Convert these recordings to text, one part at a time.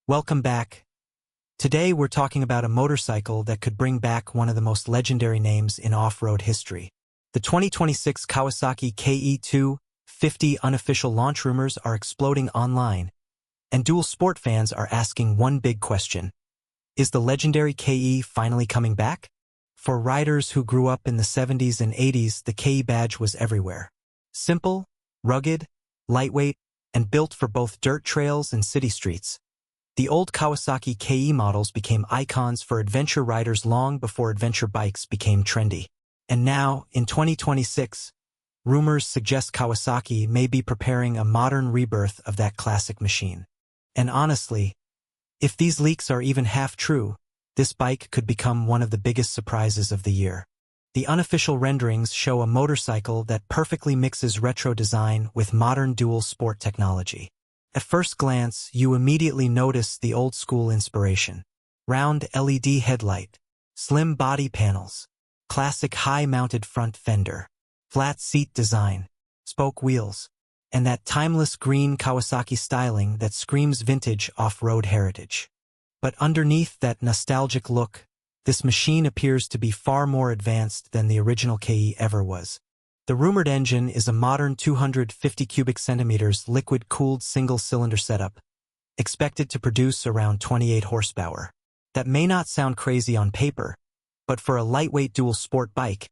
Welcome back. Today we're talking about a motorcycle that could bring back one of the most legendary names in off-road history. The 2026 Kawasaki KE250 unofficial launch rumors are exploding online, and dual sport fans are asking one big question. Is the legendary KE finally coming back? For riders who grew up in the 70s and 80s, the KE badge was everywhere. Simple, rugged, lightweight, and built for both dirt trails and city streets. The old Kawasaki KE models became icons for adventure riders long before adventure bikes became trendy. And now, in 2026, rumors suggest Kawasaki may be preparing a modern rebirth of that classic machine. And honestly, if these leaks are even half true, this bike could become one of the biggest surprises of the year. The unofficial renderings show a motorcycle that perfectly mixes retro design with modern dual sport technology. At first glance, you immediately notice the old-school inspiration. Round LED headlight, slim body panels, classic high-mounted front fender, flat seat design, spoke wheels, and that timeless green Kawasaki styling that screams vintage off-road heritage. But underneath that nostalgic look, this machine appears to be far more advanced than the original KE ever was. The rumored engine is a modern 250 cubic centimeters liquid-cooled single-cylinder setup, expected to produce around 28 horsepower. That may not sound crazy on paper, but for a lightweight dual sport bike,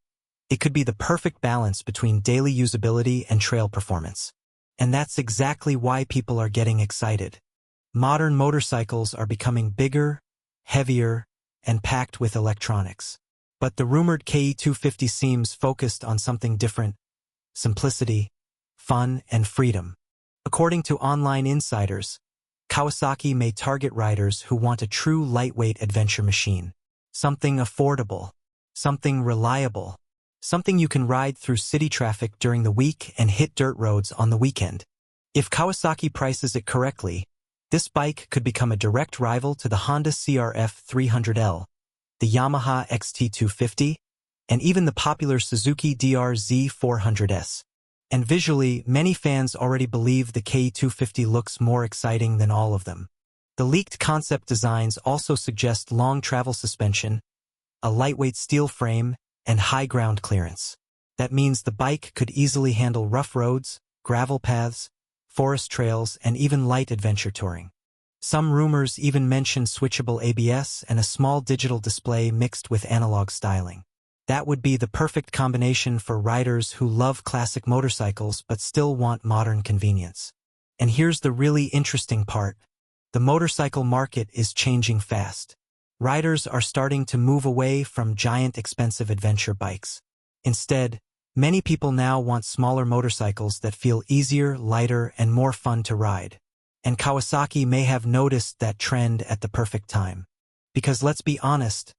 it could be the perfect balance between daily usability and trail performance. And that's exactly why people are getting excited. Modern motorcycles are becoming bigger, heavier, and packed with electronics. But the rumored KE250 seems focused on something different: simplicity, fun, and freedom. According to online insiders, Kawasaki may target riders who want a true lightweight adventure machine. Something affordable, something reliable, something you can ride through city traffic during the week and hit dirt roads on the weekend. If Kawasaki prices it correctly, this bike could become a direct rival to the Honda CRF 300L, the Yamaha XT250, and even the popular Suzuki DRZ 400S. And visually, many fans already believe the KE250 looks more exciting than all of them. The leaked concept designs also suggest long travel suspension, a lightweight steel frame, and high ground clearance. That means the bike could easily handle rough roads, gravel paths, forest trails, and even light adventure touring. Some rumors even mention switchable ABS and a small digital display mixed with analog styling. That would be the perfect combination for riders who love classic motorcycles but still want modern convenience. And here's the really interesting part. The motorcycle market is changing fast. Riders are starting to move away from giant expensive adventure bikes. Instead, many people now want smaller motorcycles that feel easier, lighter, and more fun to ride. And Kawasaki may have noticed that trend at the perfect time. Because let's be honest,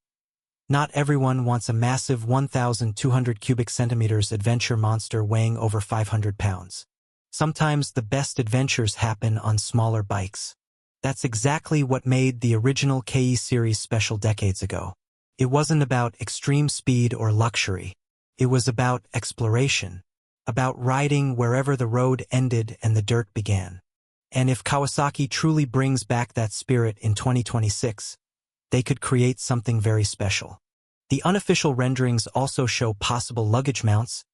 not everyone wants a massive 1,200 cubic centimeters adventure monster weighing over 500 pounds. Sometimes the best adventures happen on smaller bikes. That's exactly what made the original KE series special decades ago. It wasn't about extreme speed or luxury. It was about exploration, about riding wherever the road ended and the dirt began. And if Kawasaki truly brings back that spirit in 2026, they could create something very special. The unofficial renderings also show possible luggage mounts,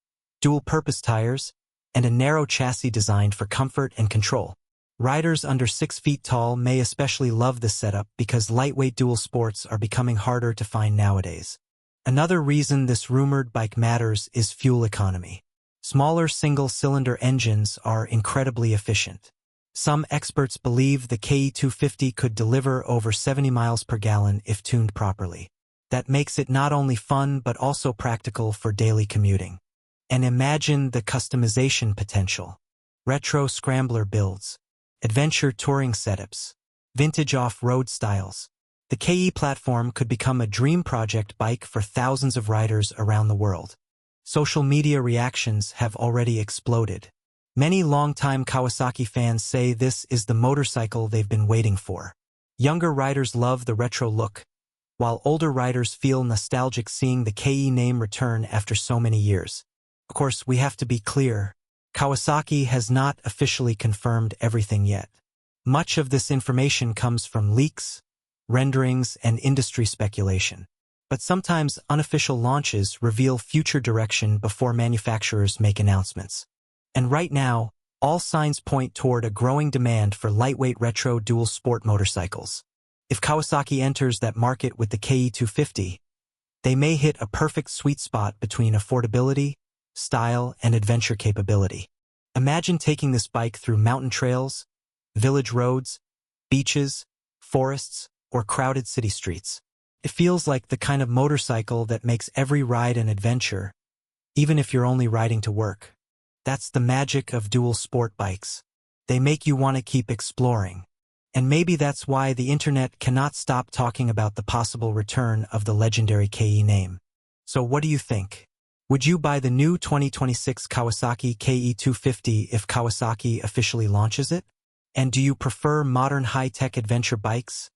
dual-purpose tires, and a narrow chassis designed for comfort and control. Riders under 6 feet tall may especially love this setup because lightweight dual sports are becoming harder to find nowadays. Another reason this rumored bike matters is fuel economy. Smaller single-cylinder engines are incredibly efficient. Some experts believe the KE250 could deliver over 70 miles per gallon if tuned properly. That makes it not only fun but also practical for daily commuting. And imagine the customization potential. Retro scrambler builds, adventure touring setups, vintage off-road styles. The KE platform could become a dream project bike for thousands of riders around the world. Social media reactions have already exploded. Many longtime Kawasaki fans say this is the motorcycle they've been waiting for. Younger riders love the retro look, while older riders feel nostalgic seeing the KE name return after so many years. Of course, we have to be clear. Kawasaki has not officially confirmed everything yet. Much of this information comes from leaks, renderings, and industry speculation. But sometimes unofficial launches reveal future direction before manufacturers make announcements. And right now, all signs point toward a growing demand for lightweight retro dual sport motorcycles. If Kawasaki enters that market with the KE250, they may hit a perfect sweet spot between affordability, style, and adventure capability. Imagine taking this bike through mountain trails, village roads, beaches, forests, or crowded city streets. It feels like the kind of motorcycle that makes every ride an adventure, even if you're only riding to work. That's the magic of dual sport bikes. They make you want to keep exploring. And maybe that's why the internet cannot stop talking about the possible return of the legendary KE name. So what do you think? Would you buy the new 2026 Kawasaki KE250 if Kawasaki officially launches it? And do you prefer modern high-tech adventure bikes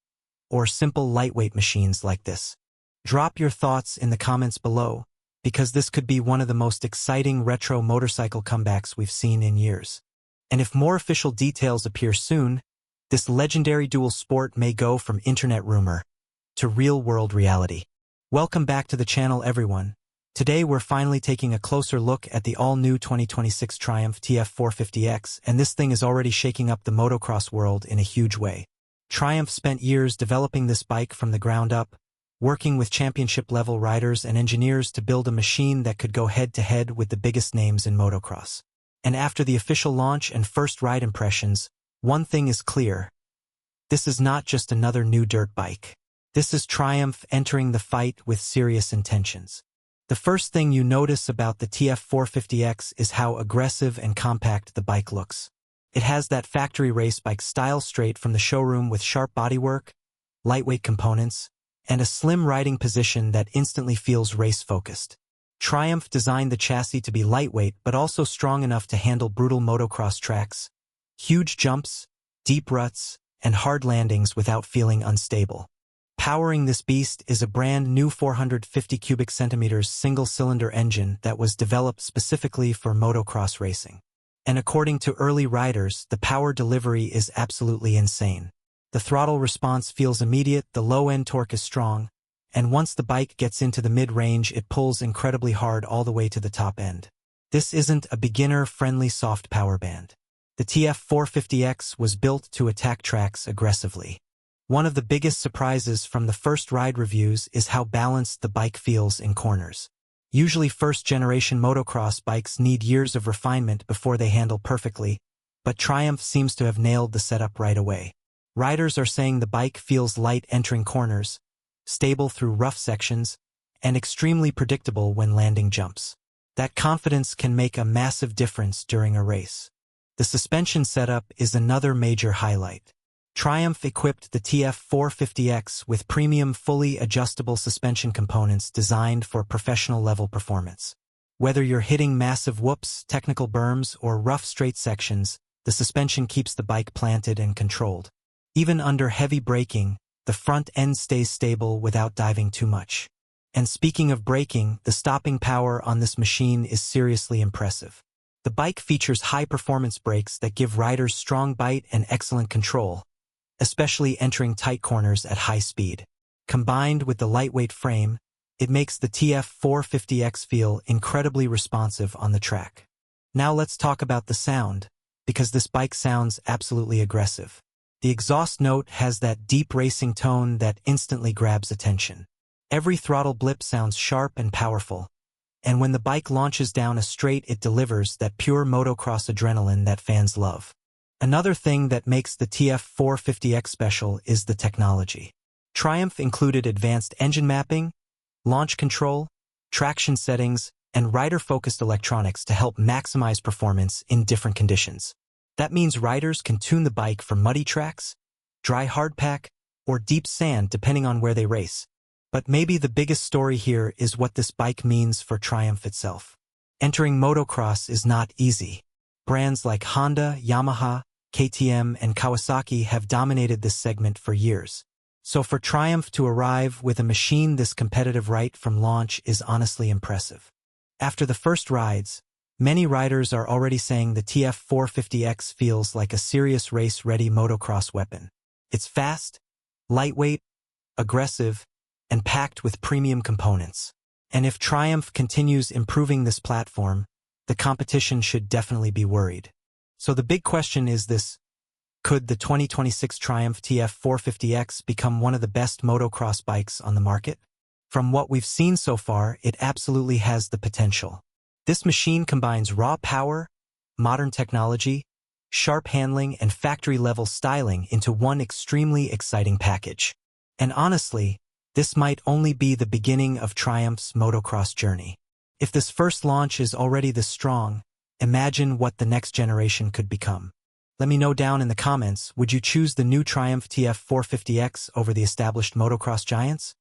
or simple lightweight machines like this? Drop your thoughts in the comments below, because this could be one of the most exciting retro motorcycle comebacks we've seen in years. And if more official details appear soon, this legendary dual sport may go from internet rumor to real-world reality. Welcome back to the channel, everyone. Today we're finally taking a closer look at the all-new 2026 Triumph TF450X, and this thing is already shaking up the motocross world in a huge way. Triumph spent years developing this bike from the ground up, working with championship-level riders and engineers to build a machine that could go head-to-head with the biggest names in motocross. And after the official launch and first ride impressions, one thing is clear. This is not just another new dirt bike. This is Triumph entering the fight with serious intentions. The first thing you notice about the TF450X is how aggressive and compact the bike looks. It has that factory race bike style straight from the showroom with sharp bodywork, lightweight components, and a slim riding position that instantly feels race-focused. Triumph designed the chassis to be lightweight but also strong enough to handle brutal motocross tracks, huge jumps, deep ruts, and hard landings without feeling unstable. Powering this beast is a brand new 450 cubic centimeters single-cylinder engine that was developed specifically for motocross racing. And according to early riders, the power delivery is absolutely insane. The throttle response feels immediate, the low-end torque is strong, and once the bike gets into the mid-range, it pulls incredibly hard all the way to the top end. This isn't a beginner-friendly soft power band. The TF450X was built to attack tracks aggressively. One of the biggest surprises from the first ride reviews is how balanced the bike feels in corners. Usually first-generation motocross bikes need years of refinement before they handle perfectly, but Triumph seems to have nailed the setup right away. Riders are saying the bike feels light entering corners, stable through rough sections, and extremely predictable when landing jumps. That confidence can make a massive difference during a race. The suspension setup is another major highlight. Triumph equipped the TF450X with premium fully adjustable suspension components designed for professional-level performance. Whether you're hitting massive whoops, technical berms, or rough straight sections, the suspension keeps the bike planted and controlled. Even under heavy braking, the front end stays stable without diving too much. And speaking of braking, the stopping power on this machine is seriously impressive. The bike features high-performance brakes that give riders strong bite and excellent control, especially entering tight corners at high speed. Combined with the lightweight frame, it makes the TF450X feel incredibly responsive on the track. Now let's talk about the sound, because this bike sounds absolutely aggressive. The exhaust note has that deep racing tone that instantly grabs attention. Every throttle blip sounds sharp and powerful, and when the bike launches down a straight, it delivers that pure motocross adrenaline that fans love. Another thing that makes the TF450X special is the technology. Triumph included advanced engine mapping, launch control, traction settings, and rider-focused electronics to help maximize performance in different conditions. That means riders can tune the bike for muddy tracks, dry hardpack, or deep sand depending on where they race. But maybe the biggest story here is what this bike means for Triumph itself. Entering motocross is not easy. Brands like Honda, Yamaha, KTM, and Kawasaki have dominated this segment for years. So for Triumph to arrive with a machine this competitive right from launch is honestly impressive. After the first rides, Many riders are already saying the TF450X feels like a serious race-ready motocross weapon. It's fast, lightweight, aggressive, and packed with premium components. And if Triumph continues improving this platform, the competition should definitely be worried. So the big question is this: could the 2026 Triumph TF450X become one of the best motocross bikes on the market? From what we've seen so far, it absolutely has the potential. This machine combines raw power, modern technology, sharp handling, and factory-level styling into one extremely exciting package. And honestly, this might only be the beginning of Triumph's motocross journey. If this first launch is already this strong, imagine what the next generation could become. Let me know down in the comments, would you choose the new Triumph TF450X over the established motocross giants?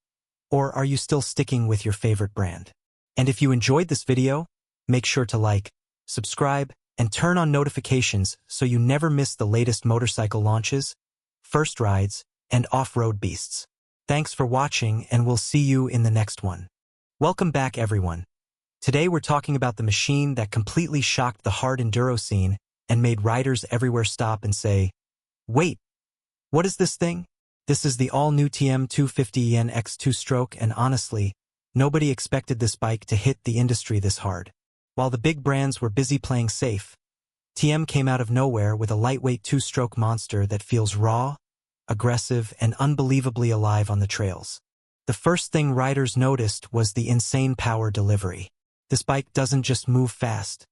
Or are you still sticking with your favorite brand? And if you enjoyed this video, make sure to like, subscribe, and turn on notifications so you never miss the latest motorcycle launches, first rides, and off-road beasts. Thanks for watching, and we'll see you in the next one. Welcome back, everyone. Today we're talking about the machine that completely shocked the hard enduro scene and made riders everywhere stop and say, "Wait, what is this thing?" This is the all-new TM250X two-stroke, and honestly, nobody expected this bike to hit the industry this hard. While the big brands were busy playing safe, TM came out of nowhere with a lightweight two-stroke monster that feels raw, aggressive, and unbelievably alive on the trails. The first thing riders noticed was the insane power delivery. This bike doesn't just move fast,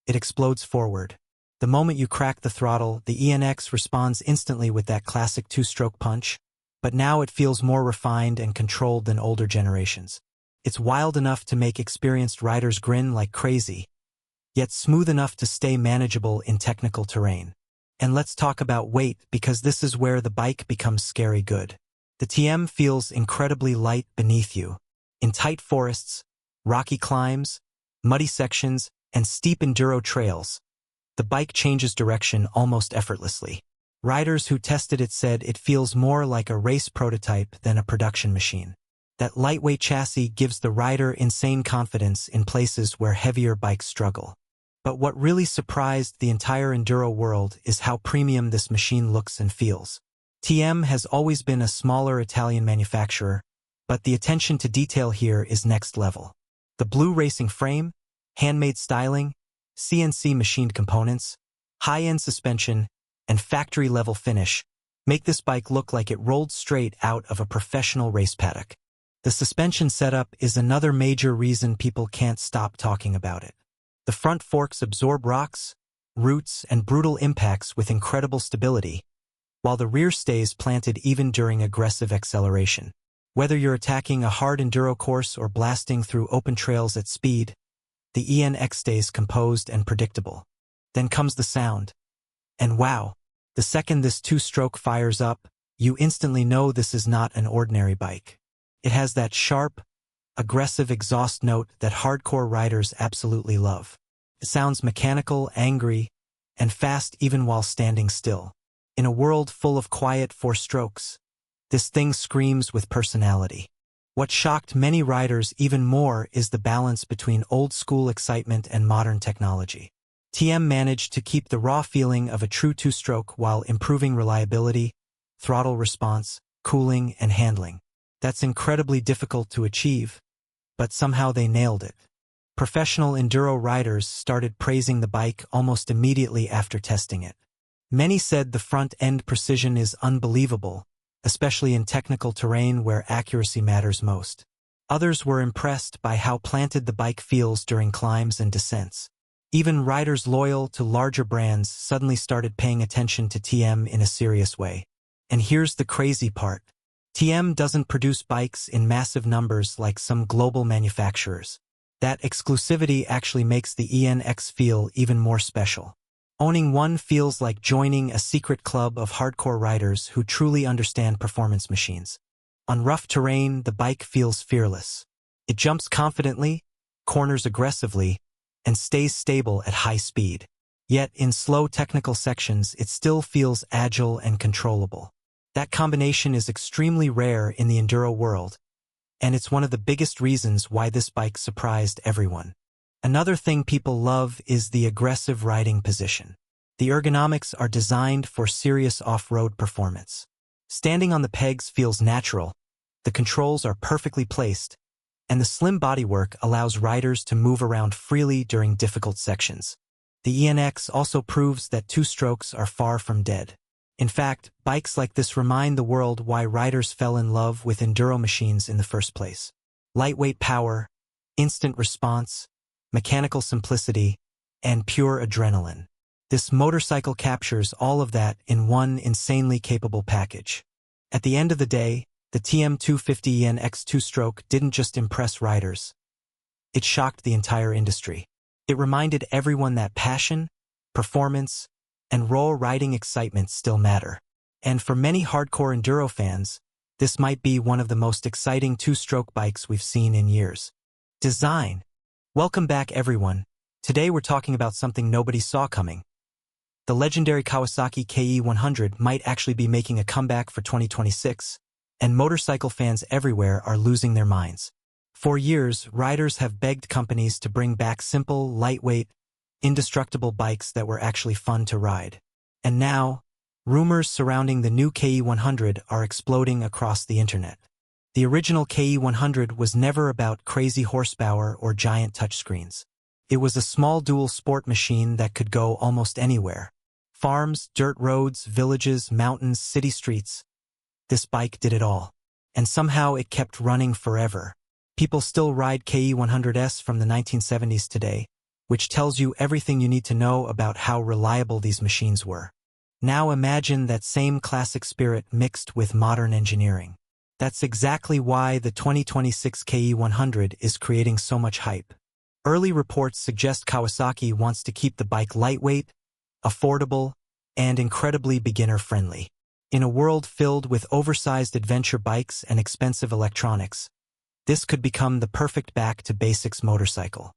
it explodes forward. The moment you crack the throttle, the ENX responds instantly with that classic two-stroke punch, but now it feels more refined and controlled than older generations. It's wild enough to make experienced riders grin like crazy, yet smooth enough to stay manageable in technical terrain. And let's talk about weight, because this is where the bike becomes scary good. The TM feels incredibly light beneath you. In tight forests, rocky climbs, muddy sections, and steep enduro trails, the bike changes direction almost effortlessly. Riders who tested it said it feels more like a race prototype than a production machine. That lightweight chassis gives the rider insane confidence in places where heavier bikes struggle. But what really surprised the entire enduro world is how premium this machine looks and feels. TM has always been a smaller Italian manufacturer, but the attention to detail here is next level. The blue racing frame, handmade styling, CNC machined components, high-end suspension, and factory-level finish make this bike look like it rolled straight out of a professional race paddock. The suspension setup is another major reason people can't stop talking about it. The front forks absorb rocks, roots, and brutal impacts with incredible stability, while the rear stays planted even during aggressive acceleration. Whether you're attacking a hard enduro course or blasting through open trails at speed, the ENX stays composed and predictable. Then comes the sound. And wow, the second this two-stroke fires up, you instantly know this is not an ordinary bike. It has that sharp, aggressive exhaust note that hardcore riders absolutely love. It sounds mechanical, angry, and fast even while standing still. In a world full of quiet four-strokes, this thing screams with personality. What shocked many riders even more is the balance between old-school excitement and modern technology. TM managed to keep the raw feeling of a true two-stroke while improving reliability, throttle response, cooling, and handling. That's incredibly difficult to achieve, but somehow they nailed it. Professional enduro riders started praising the bike almost immediately after testing it. Many said the front-end precision is unbelievable, especially in technical terrain where accuracy matters most. Others were impressed by how planted the bike feels during climbs and descents. Even riders loyal to larger brands suddenly started paying attention to TM in a serious way. And here's the crazy part. TM doesn't produce bikes in massive numbers like some global manufacturers. That exclusivity actually makes the ENX feel even more special. Owning one feels like joining a secret club of hardcore riders who truly understand performance machines. On rough terrain, the bike feels fearless. It jumps confidently, corners aggressively, and stays stable at high speed. Yet in slow technical sections, it still feels agile and controllable. That combination is extremely rare in the enduro world, and it's one of the biggest reasons why this bike surprised everyone. Another thing people love is the aggressive riding position. The ergonomics are designed for serious off-road performance. Standing on the pegs feels natural, the controls are perfectly placed, and the slim bodywork allows riders to move around freely during difficult sections. The ENX also proves that two-strokes are far from dead. In fact, bikes like this remind the world why riders fell in love with enduro machines in the first place. Lightweight power, instant response, mechanical simplicity, and pure adrenaline. This motorcycle captures all of that in one insanely capable package. At the end of the day, the TM250 ENX two-stroke didn't just impress riders. It shocked the entire industry. It reminded everyone that passion, performance, and raw riding excitement still matter. And for many hardcore enduro fans, this might be one of the most exciting two-stroke bikes we've seen in years. Design. Welcome back, everyone. Today we're talking about something nobody saw coming. The legendary Kawasaki KE100 might actually be making a comeback for 2026, and motorcycle fans everywhere are losing their minds. For years, riders have begged companies to bring back simple, lightweight, indestructible bikes that were actually fun to ride. And now, rumors surrounding the new KE100 are exploding across the internet. The original KE100 was never about crazy horsepower or giant touchscreens. It was a small dual sport machine that could go almost anywhere. Farms, dirt roads, villages, mountains, city streets. This bike did it all. And somehow it kept running forever. People still ride KE100s from the 1970s today, which tells you everything you need to know about how reliable these machines were. Now imagine that same classic spirit mixed with modern engineering. That's exactly why the 2026 KE100 is creating so much hype. Early reports suggest Kawasaki wants to keep the bike lightweight, affordable, and incredibly beginner-friendly. In a world filled with oversized adventure bikes and expensive electronics, this could become the perfect back-to-basics motorcycle.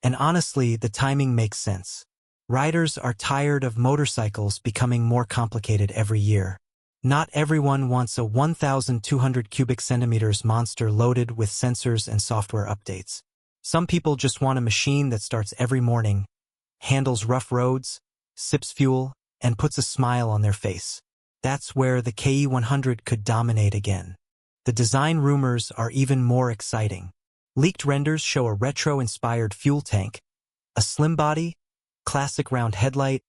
And honestly, the timing makes sense. Riders are tired of motorcycles becoming more complicated every year. Not everyone wants a 1,200 cubic centimeters monster loaded with sensors and software updates. Some people just want a machine that starts every morning, handles rough roads, sips fuel, and puts a smile on their face. That's where the KE100 could dominate again. The design rumors are even more exciting. Leaked renders show a retro-inspired fuel tank, a slim body, classic round headlight,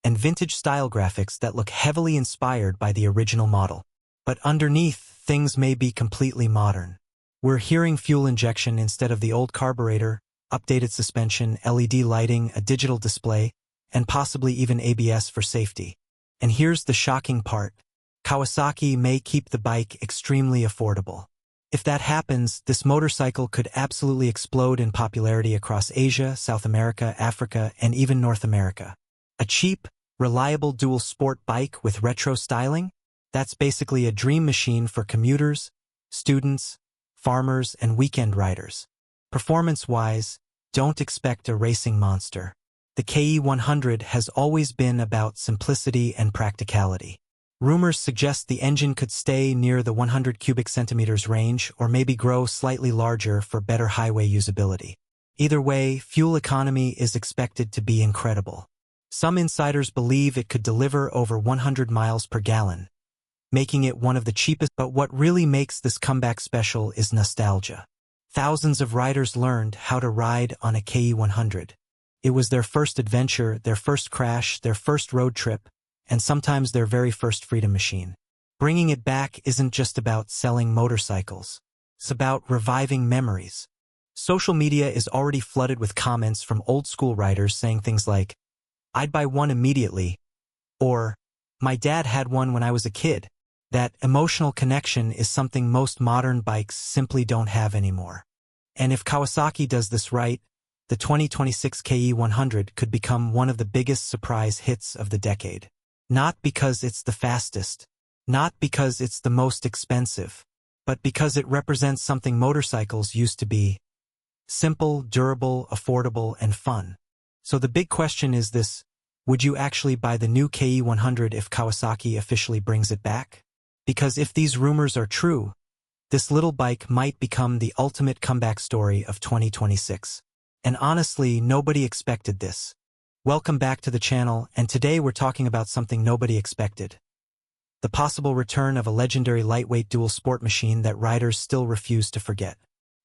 and vintage-style graphics that look heavily inspired by the original model. But underneath, things may be completely modern. We're hearing fuel injection instead of the old carburetor, updated suspension, LED lighting, a digital display, and possibly even ABS for safety. And here's the shocking part. Kawasaki may keep the bike extremely affordable. If that happens, this motorcycle could absolutely explode in popularity across Asia, South America, Africa, and even North America. A cheap, reliable dual sport bike with retro styling? That's basically a dream machine for commuters, students, farmers, and weekend riders. Performance-wise, don't expect a racing monster. The KE100 has always been about simplicity and practicality. Rumors suggest the engine could stay near the 100 cubic centimeters range or maybe grow slightly larger for better highway usability. Either way, fuel economy is expected to be incredible. Some insiders believe it could deliver over 100 miles per gallon, making it one of the cheapest. But what really makes this comeback special is nostalgia. Thousands of riders learned how to ride on a KE100. It was their first adventure, their first crash, their first road trip, and sometimes their very first freedom machine. Bringing it back isn't just about selling motorcycles. It's about reviving memories. Social media is already flooded with comments from old-school riders saying things like, "I'd buy one immediately," or, "My dad had one when I was a kid." That emotional connection is something most modern bikes simply don't have anymore. And if Kawasaki does this right, the 2026 KE100 could become one of the biggest surprise hits of the decade. Not because it's the fastest, not because it's the most expensive, but because it represents something motorcycles used to be: simple, durable, affordable, and fun. So the big question is this: would you actually buy the new KE100 if Kawasaki officially brings it back? Because if these rumors are true, this little bike might become the ultimate comeback story of 2026. And honestly, nobody expected this. Welcome back to the channel, and today we're talking about something nobody expected. The possible return of a legendary lightweight dual sport machine that riders still refuse to forget.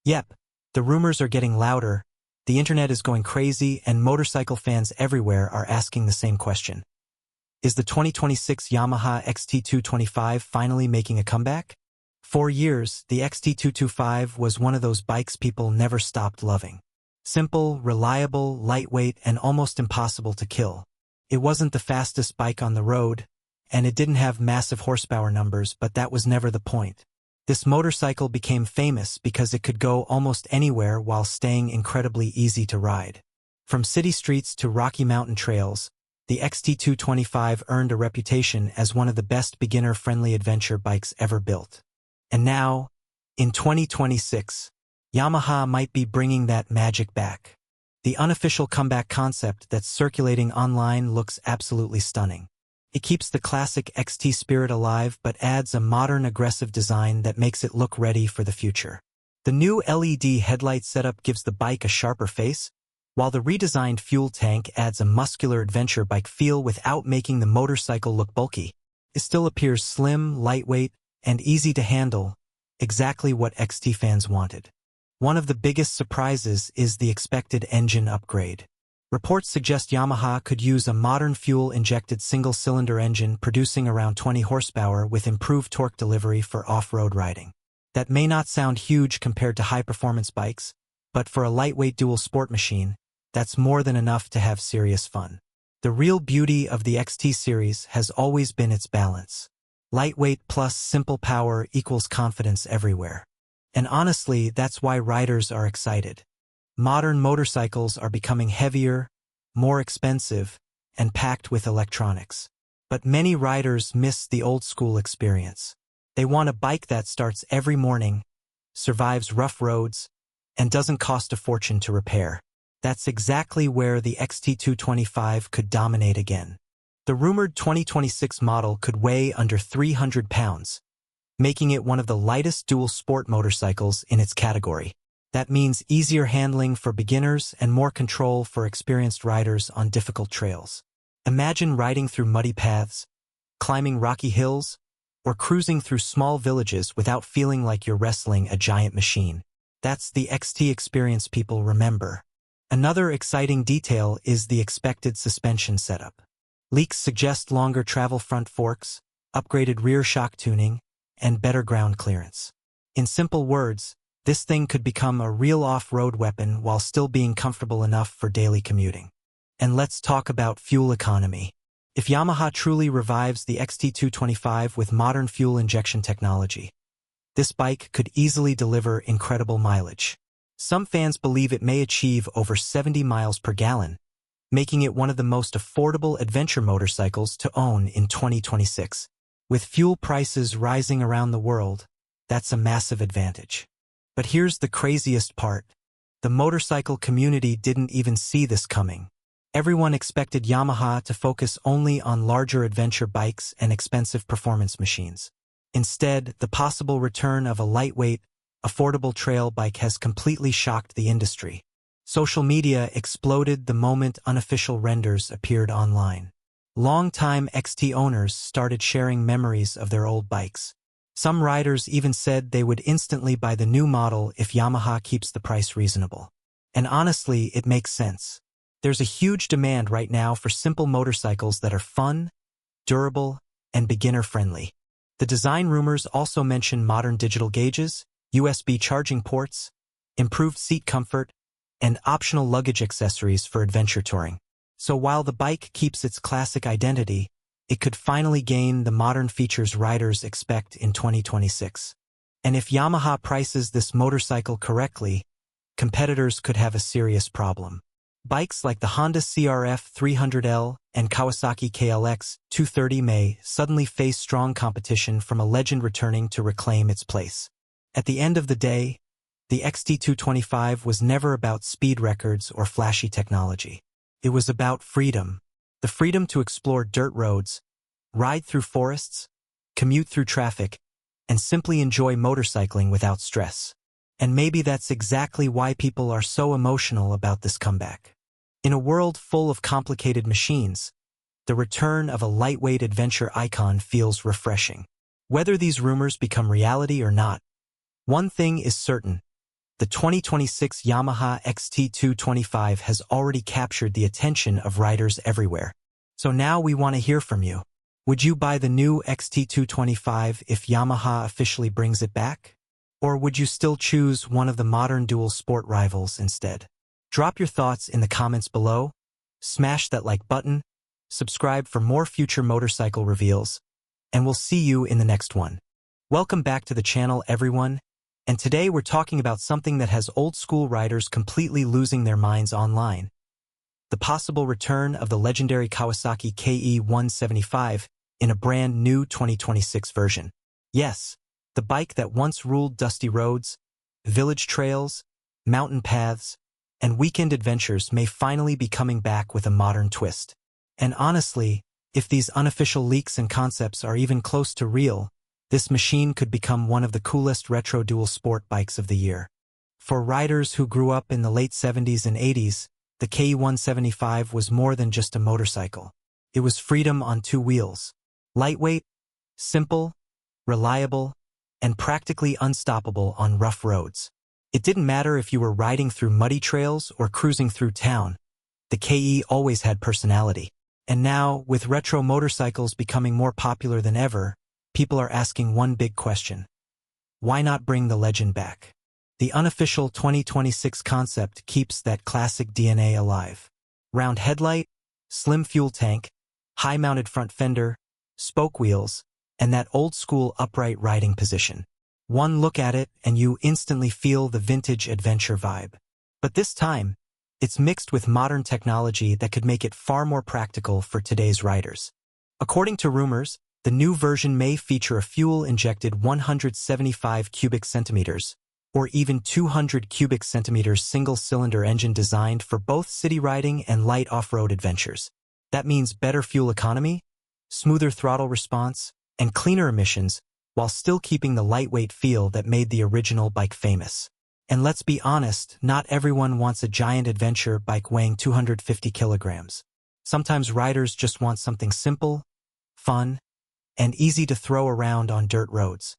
Yep, the rumors are getting louder, the internet is going crazy, and motorcycle fans everywhere are asking the same question. Is the 2026 Yamaha XT225 finally making a comeback? For years, the XT225 was one of those bikes people never stopped loving. Simple, reliable, lightweight, and almost impossible to kill. It wasn't the fastest bike on the road, and it didn't have massive horsepower numbers, but that was never the point. This motorcycle became famous because it could go almost anywhere while staying incredibly easy to ride. From city streets to Rocky Mountain trails, the XT225 earned a reputation as one of the best beginner-friendly adventure bikes ever built. And now, in 2026, Yamaha might be bringing that magic back. The unofficial comeback concept that's circulating online looks absolutely stunning. It keeps the classic XT spirit alive but adds a modern aggressive design that makes it look ready for the future. The new LED headlight setup gives the bike a sharper face, while the redesigned fuel tank adds a muscular adventure bike feel without making the motorcycle look bulky. It still appears slim, lightweight, and easy to handle, exactly what XT fans wanted. One of the biggest surprises is the expected engine upgrade. Reports suggest Yamaha could use a modern fuel-injected single-cylinder engine producing around 20 horsepower with improved torque delivery for off-road riding. That may not sound huge compared to high-performance bikes, but for a lightweight dual sport machine, that's more than enough to have serious fun. The real beauty of the XT series has always been its balance. Lightweight plus simple power equals confidence everywhere. And honestly, that's why riders are excited. Modern motorcycles are becoming heavier, more expensive, and packed with electronics. But many riders miss the old-school experience. They want a bike that starts every morning, survives rough roads, and doesn't cost a fortune to repair. That's exactly where the XT225 could dominate again. The rumored 2026 model could weigh under 300 pounds, making it one of the lightest dual sport motorcycles in its category. That means easier handling for beginners and more control for experienced riders on difficult trails. Imagine riding through muddy paths, climbing rocky hills, or cruising through small villages without feeling like you're wrestling a giant machine. That's the XT experience people remember. Another exciting detail is the expected suspension setup. Leaks suggest longer travel front forks, upgraded rear shock tuning, and better ground clearance. In simple words, this thing could become a real off-road weapon while still being comfortable enough for daily commuting. And let's talk about fuel economy. If Yamaha truly revives the XT225 with modern fuel injection technology, this bike could easily deliver incredible mileage. Some fans believe it may achieve over 70 miles per gallon, making it one of the most affordable adventure motorcycles to own in 2026. With fuel prices rising around the world, that's a massive advantage. But here's the craziest part. The motorcycle community didn't even see this coming. Everyone expected Yamaha to focus only on larger adventure bikes and expensive performance machines. Instead, the possible return of a lightweight, affordable trail bike has completely shocked the industry. Social media exploded the moment unofficial renders appeared online. Longtime XT owners started sharing memories of their old bikes. Some riders even said they would instantly buy the new model if Yamaha keeps the price reasonable. And honestly, it makes sense. There's a huge demand right now for simple motorcycles that are fun, durable, and beginner-friendly. The design rumors also mention modern digital gauges, USB charging ports, improved seat comfort, and optional luggage accessories for adventure touring. So while the bike keeps its classic identity, it could finally gain the modern features riders expect in 2026. And if Yamaha prices this motorcycle correctly, competitors could have a serious problem. Bikes like the Honda CRF 300L and Kawasaki KE may suddenly face strong competition from a legend returning to reclaim its place. At the end of the day, the XT225 was never about speed records or flashy technology. It was about freedom. The freedom to explore dirt roads, ride through forests, commute through traffic, and simply enjoy motorcycling without stress. And maybe that's exactly why people are so emotional about this comeback. In a world full of complicated machines, the return of a lightweight adventure icon feels refreshing. Whether these rumors become reality or not, one thing is certain: the 2026 Yamaha XT225 has already captured the attention of riders everywhere. So now we want to hear from you. Would you buy the new XT225 if Yamaha officially brings it back? Or would you still choose one of the modern dual sport rivals instead? Drop your thoughts in the comments below, smash that like button, subscribe for more future motorcycle reveals, and we'll see you in the next one. Welcome back to the channel, everyone. And today we're talking about something that has old-school riders completely losing their minds online: the possible return of the legendary Kawasaki KE 175 in a brand new 2026 version. Yes, the bike that once ruled dusty roads, village trails, mountain paths, and weekend adventures may finally be coming back with a modern twist. And honestly, if these unofficial leaks and concepts are even close to real, this machine could become one of the coolest retro dual sport bikes of the year. For riders who grew up in the late 70s and 80s, the KE 175 was more than just a motorcycle. It was freedom on two wheels. Lightweight, simple, reliable, and practically unstoppable on rough roads. It didn't matter if you were riding through muddy trails or cruising through town. The KE always had personality. And now, with retro motorcycles becoming more popular than ever, people are asking one big question: why not bring the legend back? The unofficial 2026 concept keeps that classic DNA alive. Round headlight, slim fuel tank, high-mounted front fender, spoke wheels, and that old-school upright riding position. One look at it and you instantly feel the vintage adventure vibe. But this time, it's mixed with modern technology that could make it far more practical for today's riders. According to rumors, the new version may feature a fuel-injected 175 cubic centimeters, or even 200 cubic centimeters single-cylinder engine designed for both city riding and light off-road adventures. That means better fuel economy, smoother throttle response, and cleaner emissions, while still keeping the lightweight feel that made the original bike famous. And let's be honest, not everyone wants a giant adventure bike weighing 250 kilograms. Sometimes riders just want something simple, fun, and easy to throw around on dirt roads.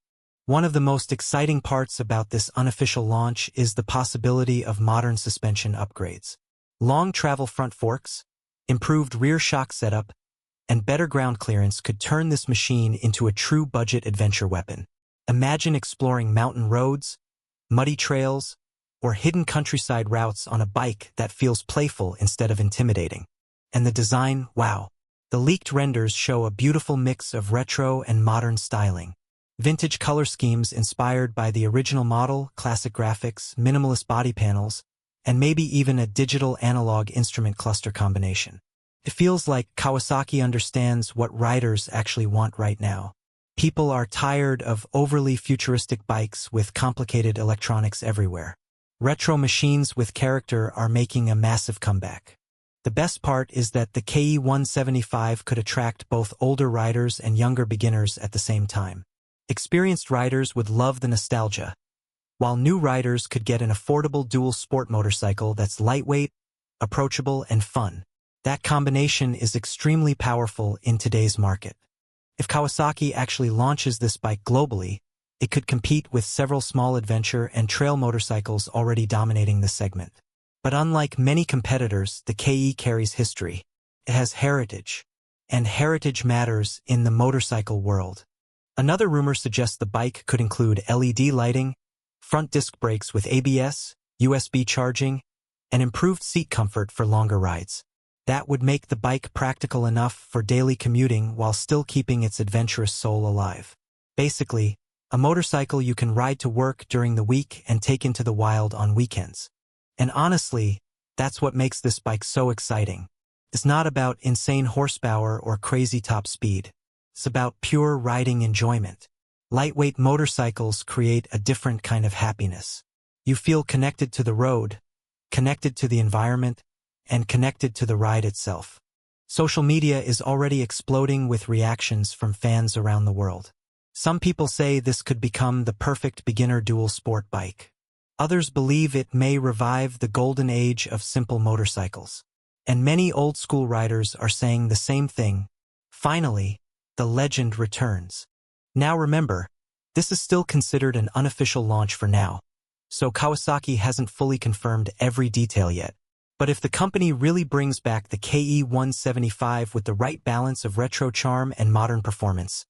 One of the most exciting parts about this unofficial launch is the possibility of modern suspension upgrades. Long travel front forks, improved rear shock setup, and better ground clearance could turn this machine into a true budget adventure weapon. Imagine exploring mountain roads, muddy trails, or hidden countryside routes on a bike that feels playful instead of intimidating. And the design, wow. The leaked renders show a beautiful mix of retro and modern styling. Vintage color schemes inspired by the original model, classic graphics, minimalist body panels, and maybe even a digital-analog instrument cluster combination. It feels like Kawasaki understands what riders actually want right now. People are tired of overly futuristic bikes with complicated electronics everywhere. Retro machines with character are making a massive comeback. The best part is that the KE 175 could attract both older riders and younger beginners at the same time. Experienced riders would love the nostalgia, while new riders could get an affordable dual sport motorcycle that's lightweight, approachable, and fun. That combination is extremely powerful in today's market. If Kawasaki actually launches this bike globally, it could compete with several small adventure and trail motorcycles already dominating the segment. But unlike many competitors, the KE carries history. It has heritage, and heritage matters in the motorcycle world. Another rumor suggests the bike could include LED lighting, front disc brakes with ABS, USB charging, and improved seat comfort for longer rides. That would make the bike practical enough for daily commuting while still keeping its adventurous soul alive. Basically, a motorcycle you can ride to work during the week and take into the wild on weekends. And honestly, that's what makes this bike so exciting. It's not about insane horsepower or crazy top speed. It's about pure riding enjoyment. Lightweight motorcycles create a different kind of happiness. You feel connected to the road, connected to the environment, and connected to the ride itself. Social media is already exploding with reactions from fans around the world. Some people say this could become the perfect beginner dual sport bike. Others believe it may revive the golden age of simple motorcycles. And many old-school riders are saying the same thing. Finally, the legend returns. Now remember, this is still considered an unofficial launch for now, so Kawasaki hasn't fully confirmed every detail yet. But if the company really brings back the KE-175 with the right balance of retro charm and modern performance,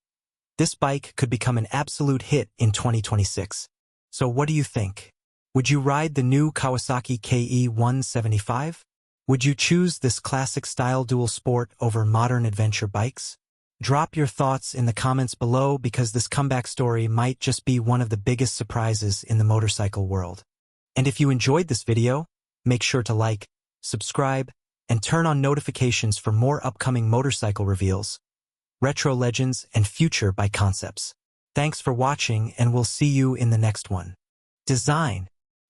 this bike could become an absolute hit in 2026. So what do you think? Would you ride the new Kawasaki KE-175? Would you choose this classic-style dual sport over modern adventure bikes? Drop your thoughts in the comments below because this comeback story might just be one of the biggest surprises in the motorcycle world. And if you enjoyed this video, make sure to like, subscribe, and turn on notifications for more upcoming motorcycle reveals, retro legends, and future bike concepts. Thanks for watching, and we'll see you in the next one. Design.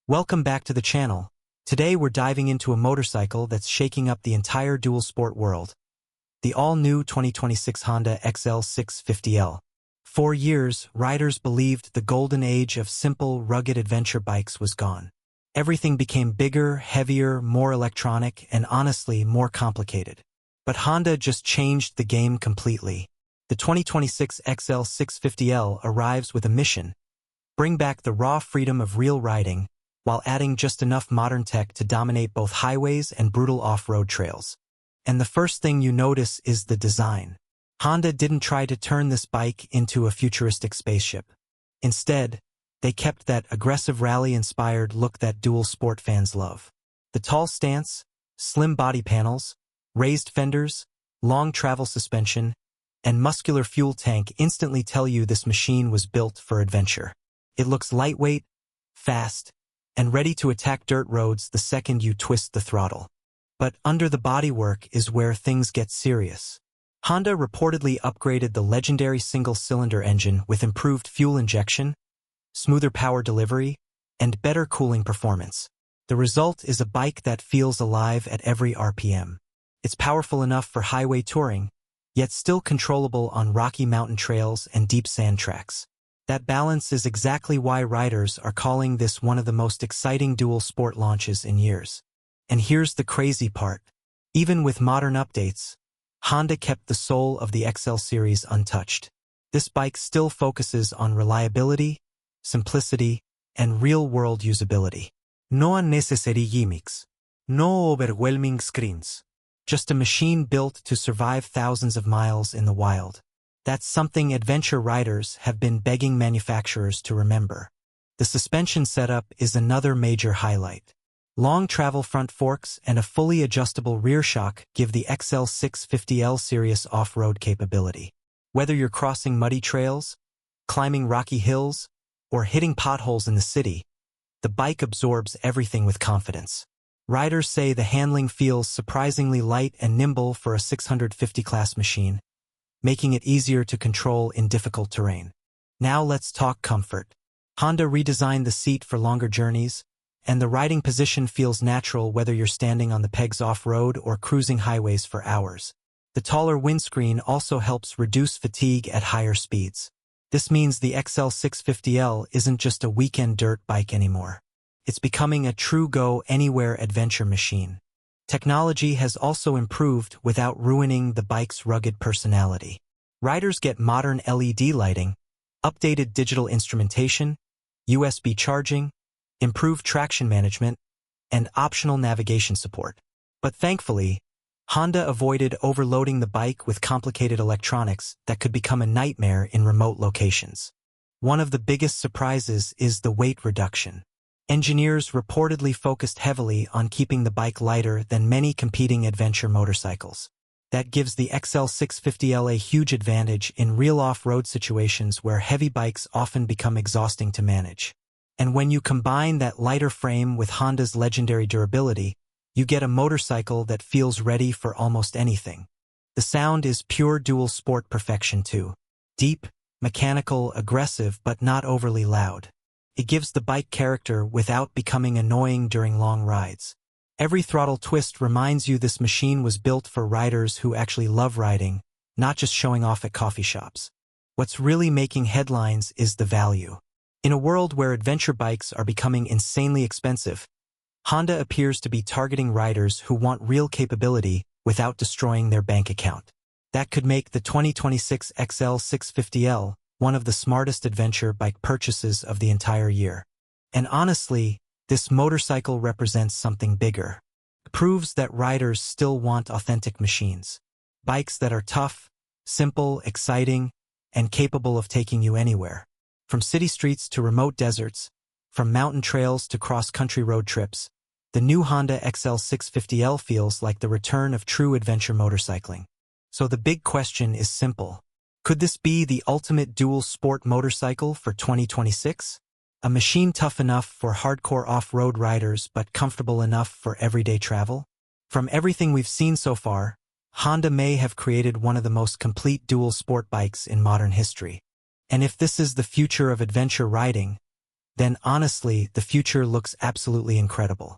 Welcome back to the channel. Today we're diving into a motorcycle that's shaking up the entire dual sport world. The all-new 2026 Honda XL650L. For years, riders believed the golden age of simple, rugged adventure bikes was gone. Everything became bigger, heavier, more electronic, and honestly, more complicated. But Honda just changed the game completely. The 2026 XL650L arrives with a mission: bring back the raw freedom of real riding, while adding just enough modern tech to dominate both highways and brutal off-road trails. And the first thing you notice is the design. Honda didn't try to turn this bike into a futuristic spaceship. Instead, they kept that aggressive rally-inspired look that dual sport fans love. The tall stance, slim body panels, raised fenders, long travel suspension, and muscular fuel tank instantly tell you this machine was built for adventure. It looks lightweight, fast, and ready to attack dirt roads the second you twist the throttle. But under the bodywork is where things get serious. Honda reportedly upgraded the legendary single-cylinder engine with improved fuel injection, smoother power delivery, and better cooling performance. The result is a bike that feels alive at every RPM. It's powerful enough for highway touring, yet still controllable on rocky mountain trails and deep sand tracks. That balance is exactly why riders are calling this one of the most exciting dual sport launches in years. And here's the crazy part. Even with modern updates, Honda kept the soul of the XL series untouched. This bike still focuses on reliability, simplicity, and real-world usability. No unnecessary gimmicks. No overwhelming screens. Just a machine built to survive thousands of miles in the wild. That's something adventure riders have been begging manufacturers to remember. The suspension setup is another major highlight. Long travel front forks and a fully adjustable rear shock give the XL650L serious off-road capability. Whether you're crossing muddy trails, climbing rocky hills, or hitting potholes in the city, the bike absorbs everything with confidence. Riders say the handling feels surprisingly light and nimble for a 650 class machine, making it easier to control in difficult terrain. Now let's talk comfort. Honda redesigned the seat for longer journeys, and the riding position feels natural whether you're standing on the pegs off-road or cruising highways for hours. The taller windscreen also helps reduce fatigue at higher speeds. This means the XL650L isn't just a weekend dirt bike anymore. It's becoming a true go-anywhere adventure machine. Technology has also improved without ruining the bike's rugged personality. Riders get modern LED lighting, updated digital instrumentation, USB charging, improved traction management, and optional navigation support. But thankfully, Honda avoided overloading the bike with complicated electronics that could become a nightmare in remote locations. One of the biggest surprises is the weight reduction. Engineers reportedly focused heavily on keeping the bike lighter than many competing adventure motorcycles. That gives the XL650L a huge advantage in real off-road situations where heavy bikes often become exhausting to manage. And when you combine that lighter frame with Honda's legendary durability, you get a motorcycle that feels ready for almost anything. The sound is pure dual sport perfection too. Deep, mechanical, aggressive, but not overly loud. It gives the bike character without becoming annoying during long rides. Every throttle twist reminds you this machine was built for riders who actually love riding, not just showing off at coffee shops. What's really making headlines is the value. In a world where adventure bikes are becoming insanely expensive, Honda appears to be targeting riders who want real capability without destroying their bank account. That could make the 2026 XL 650L one of the smartest adventure bike purchases of the entire year. And honestly, this motorcycle represents something bigger. It proves that riders still want authentic machines. Bikes that are tough, simple, exciting, and capable of taking you anywhere. From city streets to remote deserts, from mountain trails to cross-country road trips, the new Honda XL 650L feels like the return of true adventure motorcycling. So the big question is simple. Could this be the ultimate dual sport motorcycle for 2026? A machine tough enough for hardcore off-road riders but comfortable enough for everyday travel? From everything we've seen so far, Honda may have created one of the most complete dual sport bikes in modern history. And if this is the future of adventure riding, then honestly, the future looks absolutely incredible.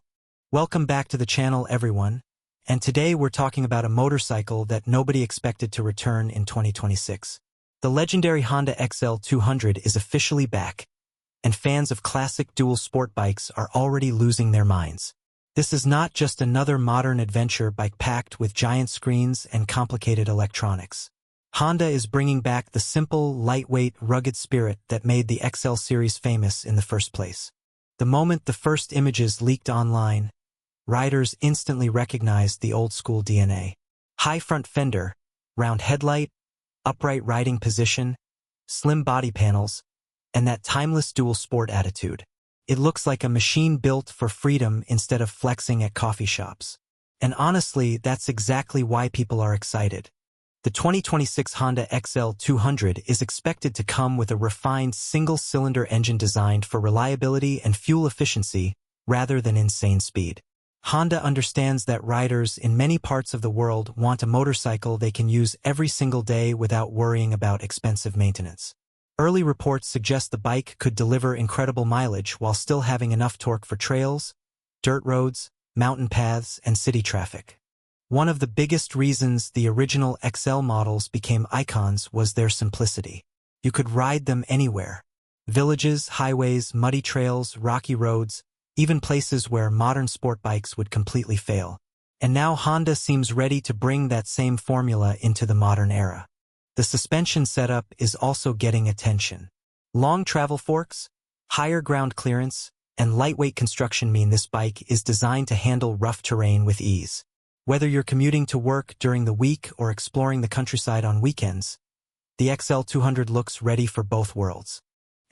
Welcome back to the channel, everyone. And today we're talking about a motorcycle that nobody expected to return in 2026. The legendary Honda XL 200 is officially back, and fans of classic dual sport bikes are already losing their minds. This is not just another modern adventure bike packed with giant screens and complicated electronics. Honda is bringing back the simple, lightweight, rugged spirit that made the XL series famous in the first place. The moment the first images leaked online, riders instantly recognized the old-school DNA. High front fender, round headlight, upright riding position, slim body panels, and that timeless dual sport attitude. It looks like a machine built for freedom instead of flexing at coffee shops. And honestly, that's exactly why people are excited. The 2026 Honda XL 200 is expected to come with a refined single-cylinder engine designed for reliability and fuel efficiency rather than insane speed. Honda understands that riders in many parts of the world want a motorcycle they can use every single day without worrying about expensive maintenance. Early reports suggest the bike could deliver incredible mileage while still having enough torque for trails, dirt roads, mountain paths, and city traffic. One of the biggest reasons the original XL models became icons was their simplicity. You could ride them anywhere. Villages, highways, muddy trails, rocky roads, even places where modern sport bikes would completely fail. And now Honda seems ready to bring that same formula into the modern era. The suspension setup is also getting attention. Long travel forks, higher ground clearance, and lightweight construction mean this bike is designed to handle rough terrain with ease. Whether you're commuting to work during the week or exploring the countryside on weekends, the XL 200 looks ready for both worlds.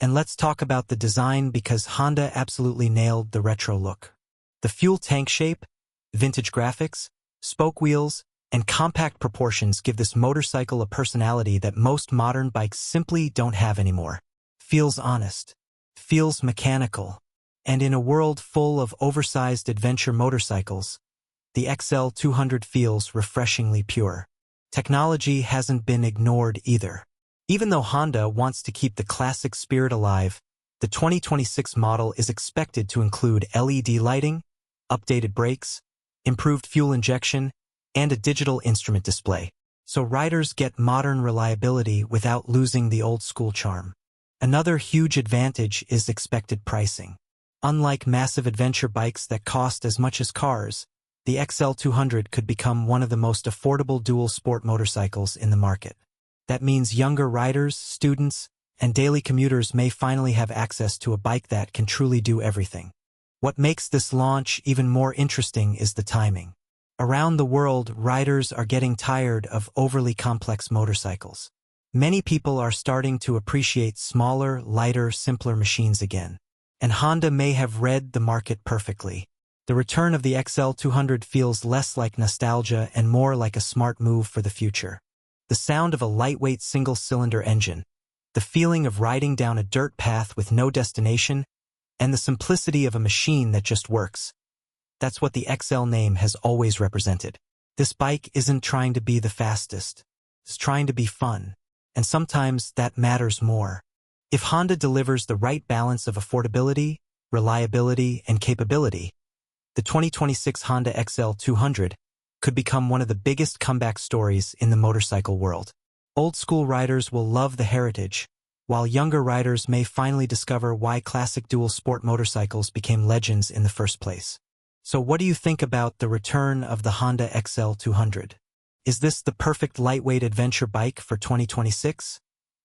And let's talk about the design because Honda absolutely nailed the retro look. The fuel tank shape, vintage graphics, spoke wheels, and compact proportions give this motorcycle a personality that most modern bikes simply don't have anymore. Feels honest. Feels mechanical. And in a world full of oversized adventure motorcycles, the XL 200 feels refreshingly pure. Technology hasn't been ignored either. Even though Honda wants to keep the classic spirit alive, the 2026 model is expected to include LED lighting, updated brakes, improved fuel injection, and a digital instrument display. So riders get modern reliability without losing the old-school charm. Another huge advantage is expected pricing. Unlike massive adventure bikes that cost as much as cars, the XL 200 could become one of the most affordable dual-sport motorcycles in the market. That means younger riders, students, and daily commuters may finally have access to a bike that can truly do everything. What makes this launch even more interesting is the timing. Around the world, riders are getting tired of overly complex motorcycles. Many people are starting to appreciate smaller, lighter, simpler machines again. And Honda may have read the market perfectly. The return of the XL 200 feels less like nostalgia and more like a smart move for the future. The sound of a lightweight single-cylinder engine, the feeling of riding down a dirt path with no destination, and the simplicity of a machine that just works. That's what the XL name has always represented. This bike isn't trying to be the fastest. It's trying to be fun. And sometimes that matters more. If Honda delivers the right balance of affordability, reliability, and capability, the 2026 Honda XL 200 could become one of the biggest comeback stories in the motorcycle world. Old-school riders will love the heritage, while younger riders may finally discover why classic dual sport motorcycles became legends in the first place. So what do you think about the return of the Honda XL200? Is this the perfect lightweight adventure bike for 2026?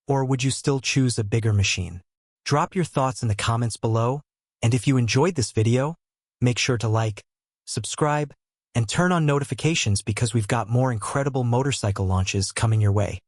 Or would you still choose a bigger machine? Drop your thoughts in the comments below, and if you enjoyed this video, make sure to like, subscribe, and turn on notifications because we've got more incredible motorcycle launches coming your way.